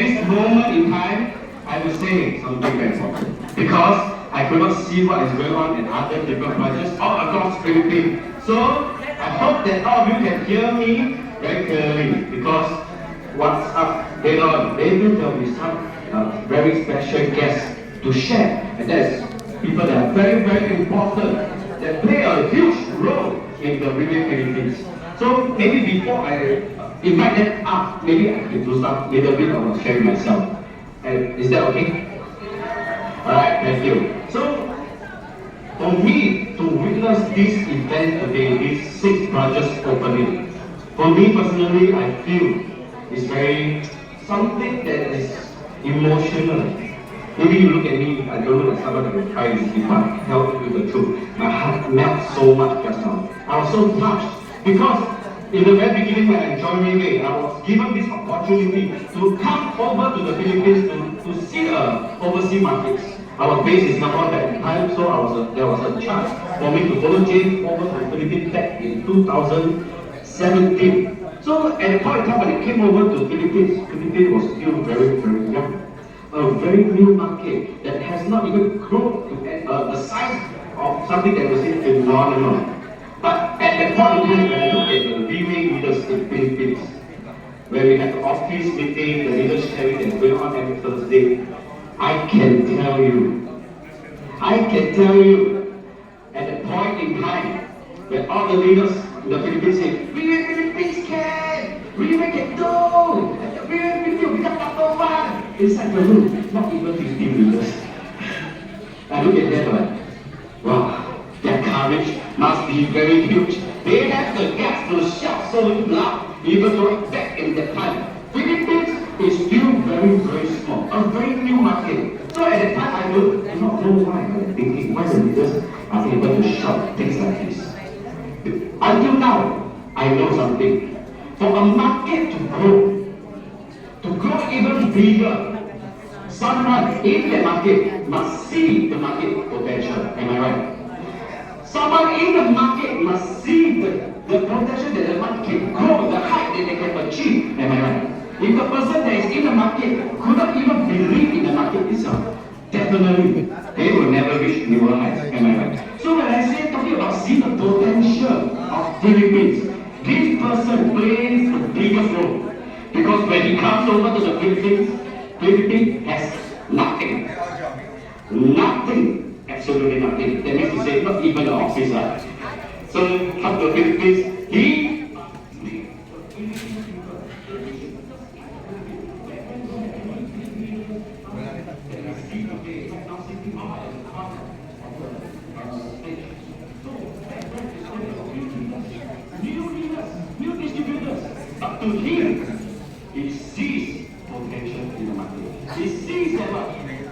this moment in time, I will say something very important. Because I could not see what is going on in other different projects all across Philippines. So I hope that all of you can hear me very clearly. Because what's up later on, maybe there will be some very special guests to share. And that's people that are very, very important, that play a huge role in the Riway Philippines. So maybe before I invite them up, maybe I can do some little bit of sharing myself. And is that okay? Alright, thank you. So for me to witness this event today, this 6 branches opening, for me personally, I feel it's very something that is emotional. Maybe you look at me, I don't look like someone that will cry easily, but tell you the truth. My heart melts so much just now. I was so touched because in the very beginning when I joined Riway, I was given this opportunity to come over to the Philippines to see overseas markets. I was based in Singapore at the time, so there was a chance for me to follow James over to the Philippines back in 2017. So at the point in time when I came over to the Philippines was still very, very young. A very new market that has not even grown to the size of something that was in phenomenal. But at that point in time, when I look at the Riway leaders in the Philippines, where we have the office meeting, the leaders sharing that's going on every Thursday, I can tell you, at the point in time when all the leaders in the Philippines say, Riway Philippines can do, Riway Philippines become number 1. Inside the room, not even 15 leaders. I look at them like, wow, their courage must be very huge. They have the guts to shout so loud, even though back in that time, Philippines is still very, very small, a very new market. So at that time, I do not know why I'm thinking, why the leaders are able to shout things like this. Until now, I know something. For a market to grow even bigger, someone in the market must see the market potential. Am I right? Someone in the market must see the potential that the market can grow, the height that they can achieve. Am I right? If the person that is in the market could not even believe in the market itself, definitely they will never reach newer heights. Am I right? So when I say talking about seeing the potential of Philippines, this person plays the biggest role. Because when he comes over to the Philippines has nothing. Nothing. Absolutely nothing. That means to say not even an officer. So come to the Philippines, he new distributors. But to him, he sees potential in the market. He sees that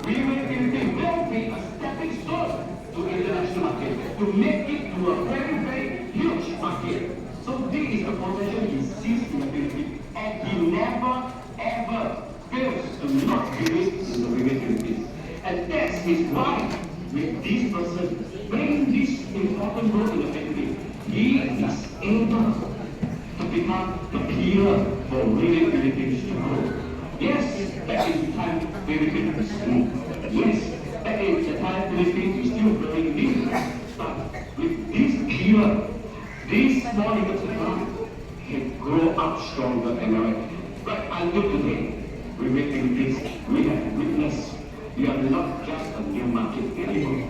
Riway Philippines will be a stepping stone to international market, to make it to a very, very huge market. So this is the potential he sees in the Philippines, and he never ever fails to not believe in the Riway Philippines. And that's his why with this person playing this important role in the Philippines, he is able to become the pillar for Riway Philippines to grow. Yes, back in the time Philippines is small. Yes, back in the time Philippines is still very big. But with this pillar, this small little town can grow up stronger and right. But until today, Riway Philippines, we have witnessed we are not just a new market anymore.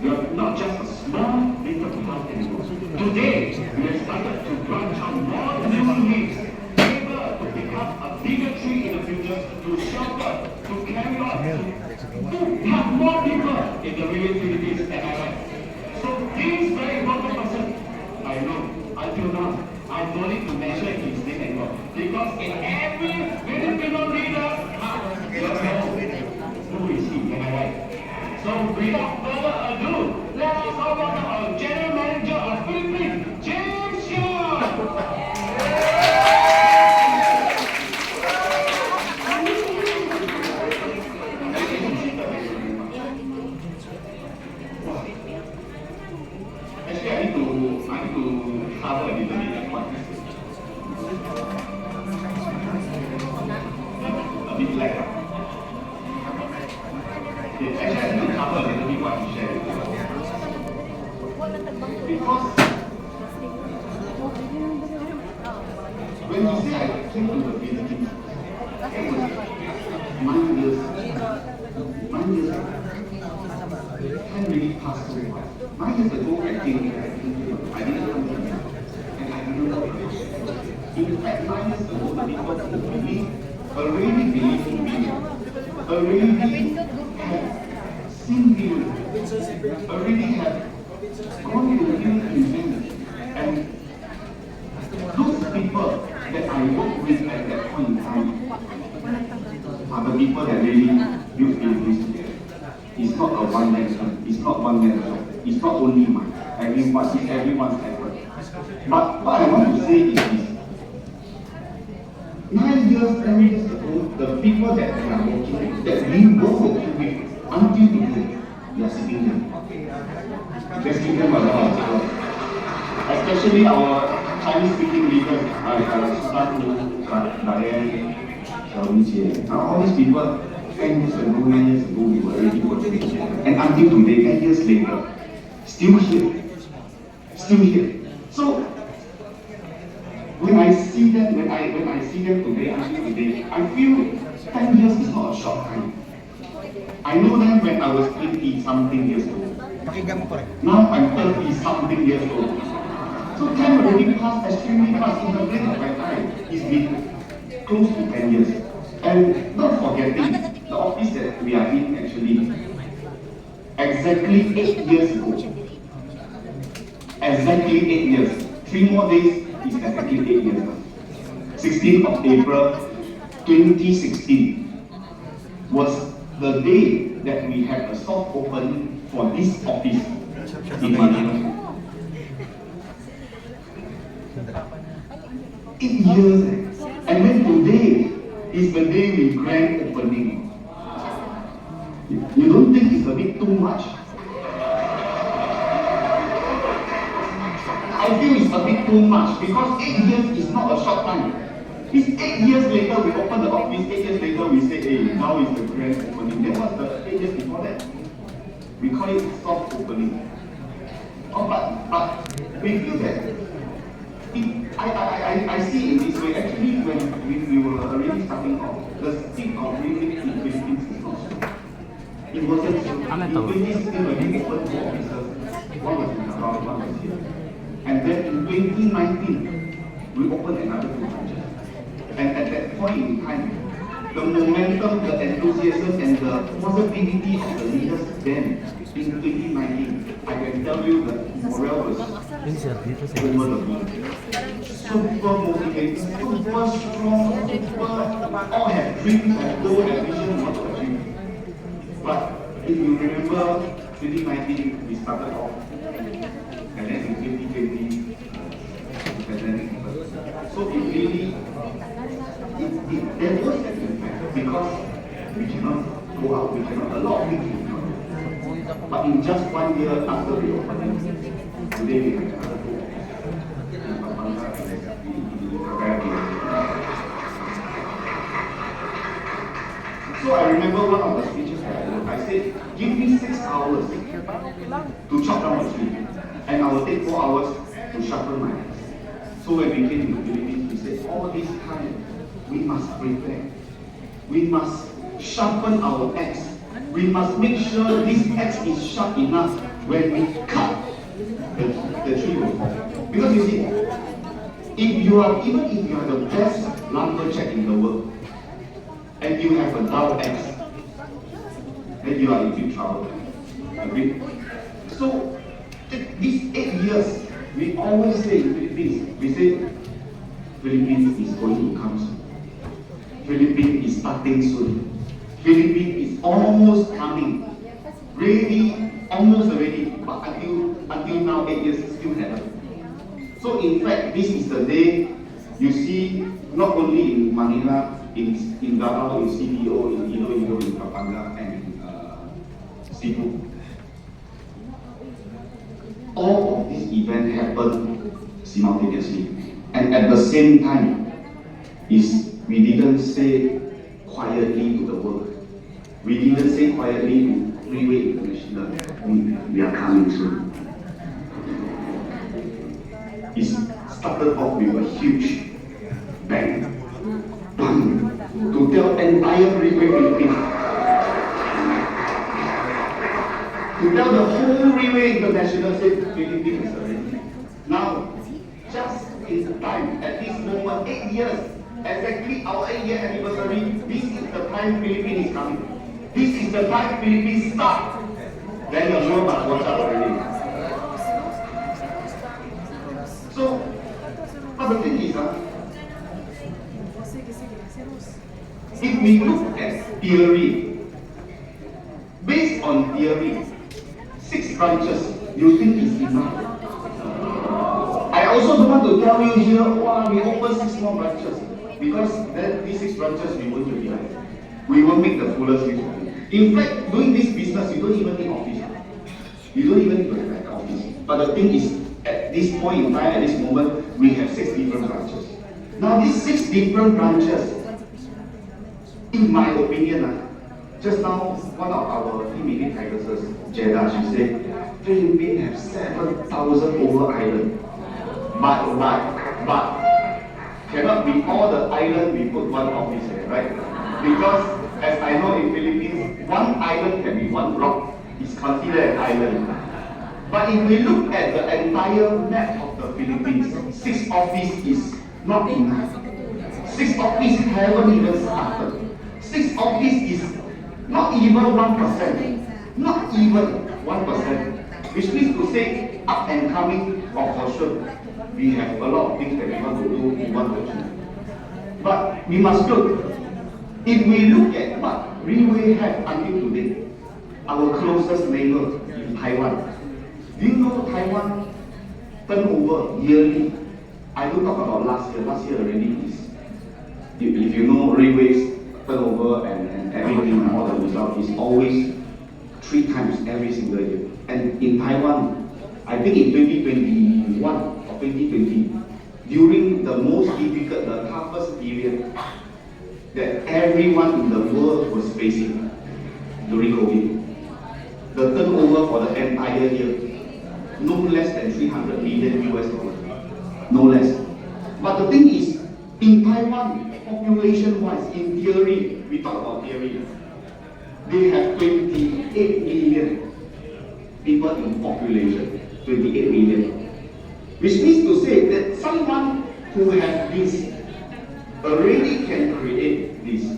We are not just a small little town anymore. Today, we have started to branch out more new needs, able to become a bigger tree in the future, to shelter, to carry on, to have more people in the Riway Philippines. Am I right? So this very important person, I know, until now, I don't need to mention his name anymore. Because in every Filipino leader, who is he? Am I right? So without further ado, let us all welcome our General Manager of Philippines, James Shaw. Actually, I need to cover a little bit what a bit like Okay, actually I need to cover a little bit what you shared with you. Because when you say I came to the Philippines, it was 9 years. 9 years ago. Time really passed so fast. 9 years ago I came here, I didn't come here. And I didn't know it. In fact, 9 years ago, the people who already believed in me, already have seen me, already have gone to many events. And those people that I worked with at that point in time are the people that really built Philippines together. It's not a one-man show. It's not one-man show. It's not only mine. It's everyone's effort. But what I want to say is this. 9 years, 10 years ago, the people that we are working with, that we were working with, until today, they are sitting here. They're sitting here for a lot of people. Especially our Chinese-speaking leaders, Diane, all these people, 10 years ago, 9 years ago, we were already working together. And until today, 10 years later, still here. Still here. So, when I see them, when I see them today, until today, I feel 10 years is not a short time. I know them when I was 20-something years old. Now I'm 30-something years old. So time already passed extremely fast. In the blink of an eye, it's been close to 10 years. And not forgetting, the office that we are in actually, exactly 8 years ago. Exactly 8 years. 3 more days is exactly 8 years now. 16th of April 2016 was the day that we had a soft opening for this office in Manila. 8 years, and then today is the day we grand opening. You don't think it's a bit too much? I feel it's a bit too much because 8 years is not a short time. It's 8 years later we open the office, 8 years later we say, hey, now is the grand opening. Then what's the 8 years before that? We call it soft opening. Oh, but we feel that I see in this way. Actually, when we were already starting off, the speed of music in Philippines is not so. It wasn't so. In 2016, when we opened 2 offices, one was in Sabah, one was here. And then in 2019, we opened another 2 branches. And at that point in time, the momentum, the enthusiasm, and the positivity of the leaders then in 2019, I can tell you that morale was over the moon. Super motivated, super strong, all have dreams and goals and vision what to achieve. But if you remember 2019, we started off, and then in 2020, the pandemic happened. So it really, there was an impact because we cannot go out, we cannot, a lot of things we cannot. But in just 1 year after the opening, today we have another 2 in Pampanga and in Riway. So I remember one of the speeches that I wrote. I said, give me 6 hours to chop down a tree, and I will take 4 hours to sharpen my axe. So when we came to the Philippines, we said, all this time, we must prepare. We must sharpen our axe. We must make sure this axe is sharp enough when we cut the tree will fall. Because you see, even if you are the best lumberjack in the world, and you have a dull axe, then you are in big trouble. Agree? So, these 8 years, we always say in Philippines, we say, Philippines is going to come soon. Philippines is starting soon. Philippines is almost coming. Really, almost already, but until now, 8 years still haven't. So in fact, this is the day you see not only in Manila, in Davao, in CDO, in Iloilo, in Pampanga, and in Cebu. All of these events happen simultaneously. And at the same time, we didn't say quietly to the world. We didn't say quietly to Riway International, we are coming soon. It started off with a huge bang, bang, to tell entire Riway Philippines, to tell the whole Riway International, say Philippines is ready. Now, just in time, at this moment, 8 years, exactly our 8-year anniversary, this is the time Philippines is coming. This is the time Philippines start. Then the world must watch out already. So, but the thing is, if we look at theory, based on theory, 6 branches, you think is enough? I also don't want to tell you here, wow, we open 6 more branches, because then these 6 branches we won't utilize. We won't make the fullest use of it. In fact, doing this business, you don't even need office. You don't even need to have an office. But the thing is, at this point in time, at this moment, we have 6 different branches. Now, these 6 different branches, in my opinion, just now, one of our team meeting tigresses, Jeddah, she said, Philippines have 7,000 over islands. But cannot be all the island we put one office here, right? Because as I know in Philippines, one island can be one block. It's considered an island. But if we look at the entire map of the Philippines, 6 offices is not enough. 6 offices haven't even started. 6 offices is not even 1%. Not even 1%. Which means to say, up and coming, or for sure, we have a lot of things that we want to do, we want to achieve. But we must look. If we look at what Riway have until today, our closest neighbor in Taiwan. Do you know Taiwan turnover yearly? I don't talk about last year. Last year already is. If you know Riway's turnover and everything and all the results is always 3 times every single year. And in Taiwan, I think in 2021 or 2020, during the most difficult, the toughest period that everyone in the world was facing during COVID, the turnover for the entire year, no less than 300 million US dollars. No less. But the thing is, in Taiwan, population-wise, in theory, we talk about theory, they have 28 million people in population. 28 million. Which means to say that someone who has this already can create this.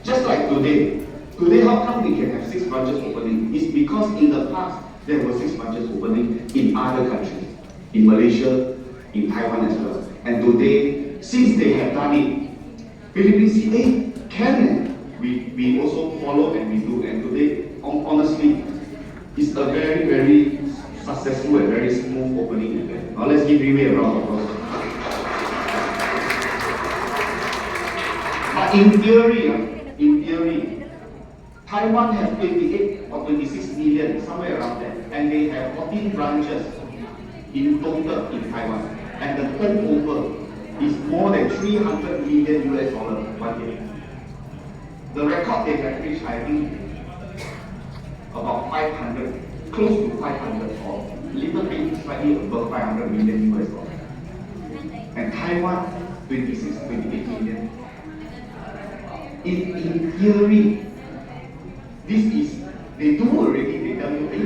Just like today. Today, how come we can have 6 branches opening? It's because in the past, there were 6 branches opening in other countries. In Malaysia, in Taiwan as well. And today, since they have done it, Philippines say, hey, can we also follow and we do. And today, honestly, it's a very, very successful and very smooth opening event. Now let's give Riway a round of applause. But in theory, Taiwan has 28 or 26 million, somewhere around there, and they have 14 branches in total in Taiwan. And the turnover is more than 300 million US dollars 1 year. The record they have reached, I think, about 500, close to 500 or little bit slightly above 500 million US dollars. And Taiwan, 26, 28 million. In theory, this is, they do already, they tell you, hey,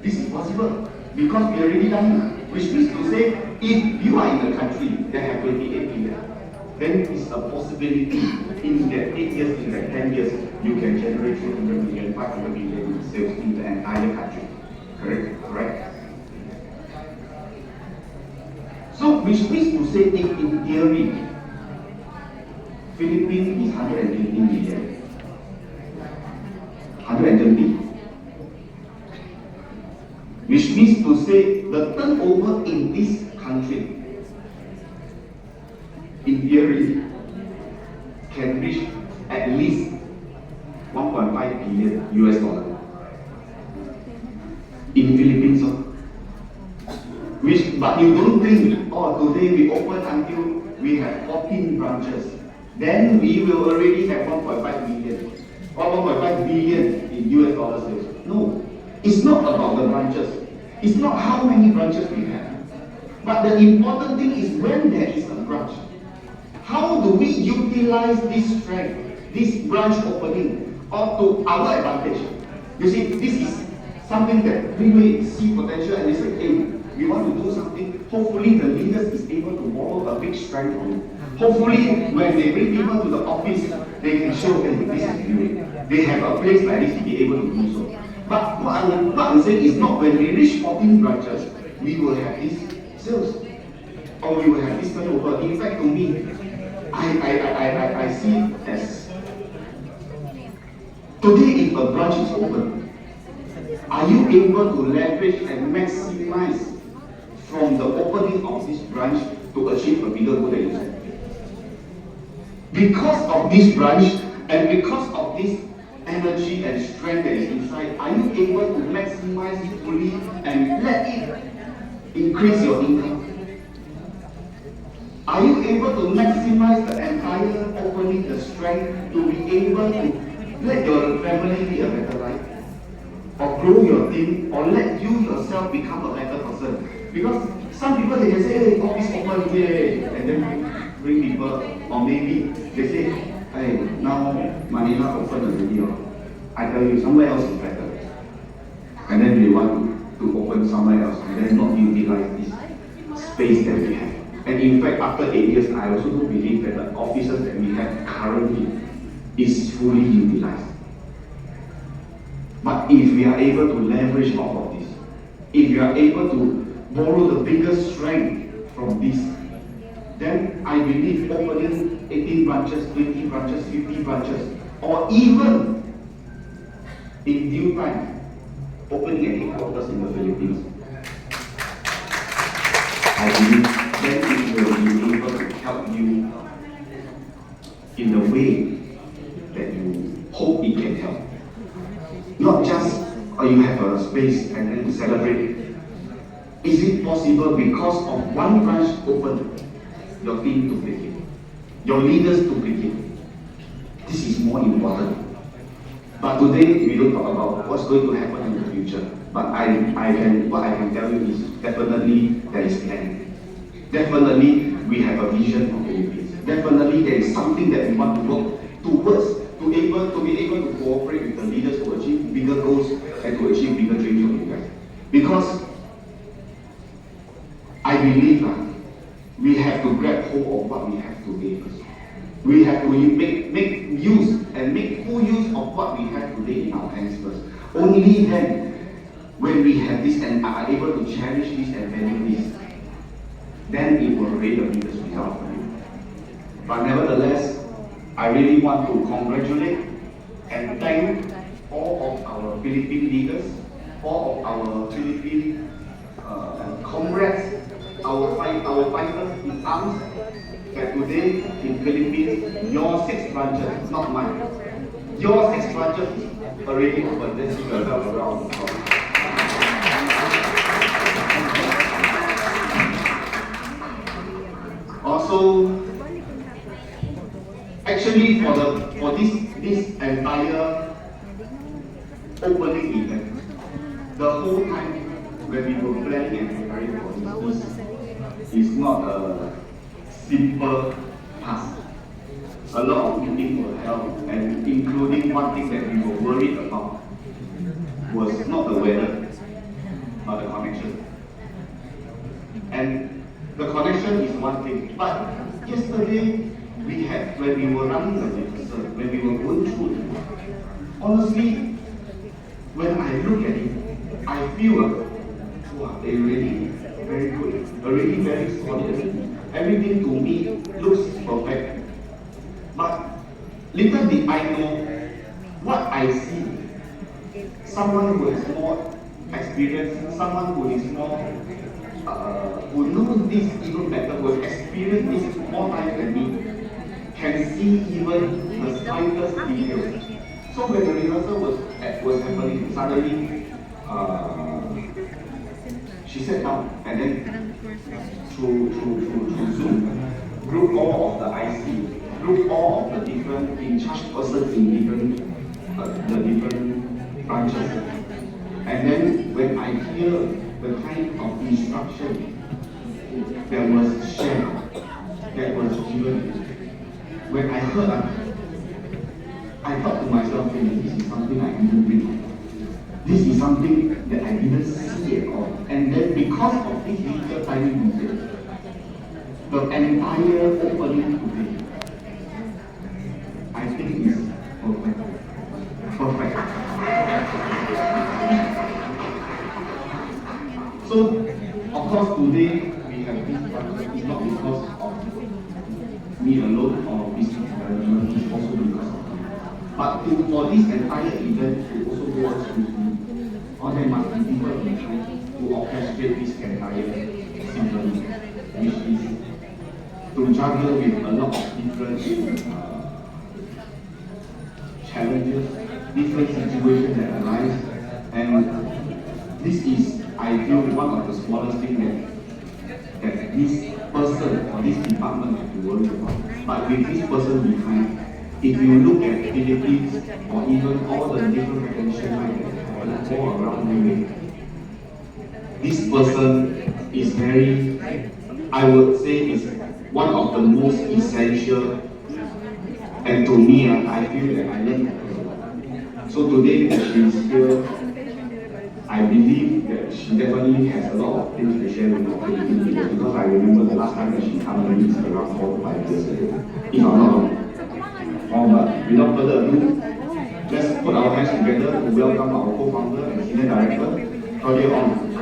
this is possible because we already done it. Which means to say, if you are in a country that have 28 million, then it's a possibility in that 8 years, in that 10 years, you can generate 300 million, 500 million in sales in the entire country. Correct? So, which means to say, if in theory, Philippines is 120 million. 120. Which means to say, the turnover in this country, in theory, can reach at least 1.5 billion US dollar. In Philippines, but you don't think, oh, today we open until we have 14 branches, then we will already have 1.5 million. 1.5 billion in US dollar sales. No, it's not about the branches. It's not how many branches we have. But the important thing is when there is a branch, how do we utilize this strength, this branch opening, or to our advantage? You see, this is something that Riway see potential and they say, hey, we want to do something. Hopefully the leaders is able to borrow a big strength from it. Hopefully when they bring people to the office, they can show, hey, this is Riway. They have a place like this to be able to do so. But what I'm saying is not when we reach 14 branches, we will have this sales. Or we will have this turnover. In fact, to me, I see it as today if a branch is open, are you able to leverage and maximize from the opening of this branch to achieve a bigger goal that you set? Because of this branch and because of this energy and strength that is inside, are you able to maximize it fully and let it increase your income? Are you able to maximize the entire opening, the strength to be able to let your family be a better life? Or grow your team, or let you yourself become a better person? Because some people they can say, hey, office open here, and then bring people, or maybe they say, hey, now Manila open already. I tell you, somewhere else is better. And then they want to open somewhere else, and then not utilize this space that we have. And in fact, after 8 years, I also don't believe that the offices that we have currently is fully utilized. But if we are able to leverage off of this, if we are able to borrow the biggest strength from this, then I believe opening 18 branches, 20 branches, 50 branches, or even in due time, opening a headquarters in the Philippines, I believe then it will be able to help you in the way that you hope it can help. Not just you have a space and then celebrate. Is it possible because of one branch open, your team to break it, your leaders to break it? This is more important. But today we don't talk about what's going to happen in the future. But what I can tell you is definitely there is planning. Definitely we have a vision for Philippines. Definitely there is something that we want to work towards to be able to cooperate with the leaders to achieve bigger goals and to achieve bigger dreams for you guys. Because I believe we have to grab hold of what we have today first. We have to make use and make full use of what we have today in our hands first. Only then, when we have this and are able to cherish this and value this, then it will create the biggest result for you. But nevertheless, I really want to congratulate and thank all of our Philippine leaders, all of our Philippine comrades, our fighters in arms, that today in Philippines, your 6 branches, not mine, your 6 branches is already open. Let's give yourself a round of applause. Also, actually for this entire opening event, the whole time when we were planning and preparing for this is not a simple task. A lot of meetings were held, and including one thing that we were worried about was not the weather, but the connection. And the connection is one thing, but yesterday we had, when we were running the rehearsal, when we were going through it, honestly, when I look at it, I feel, wow, they really very good, already very solid. Everything to me looks perfect. But little did I know what I see. Someone who has more experience, someone who is more, who knows this even better, who has experienced this more time than me, can see even the slightest details. So when the rehearsal was happening, suddenly she sat down and then through Zoom, group all of the IC, group all of the different in charge persons in different the different branches. And then when I hear the kind of instruction that was shared, that was given, when I heard, I thought to myself, hey, this is something I didn't read. This is something that I didn't see at all. And then because of this little tiny detail, the entire opening today, I think is perfect. Perfect. So, of course, today we have this one. It's not because of me alone or business development, it's also because of me. But for this entire event to also go on smoothly, or there must be people behind to orchestrate this entire symphony, which is to juggle with a lot of different challenges, different situations that arise, and this is, I feel, one of the smallest things that this person or this department have to worry about. But with this person behind, if you look at Philippines or even all the different recognition that go around Riway, this person is very, I would say, is one of the most essential, and to me, I feel that I learned from her. So today that she is here, I believe that she definitely has a lot of things to share with the Philippine people, because I remember the last time that she came to this around 4 to 5 years ago, if I'm not wrong. But without further ado, let's put our hands together to welcome our co-founder and senior director, Claudia Ong.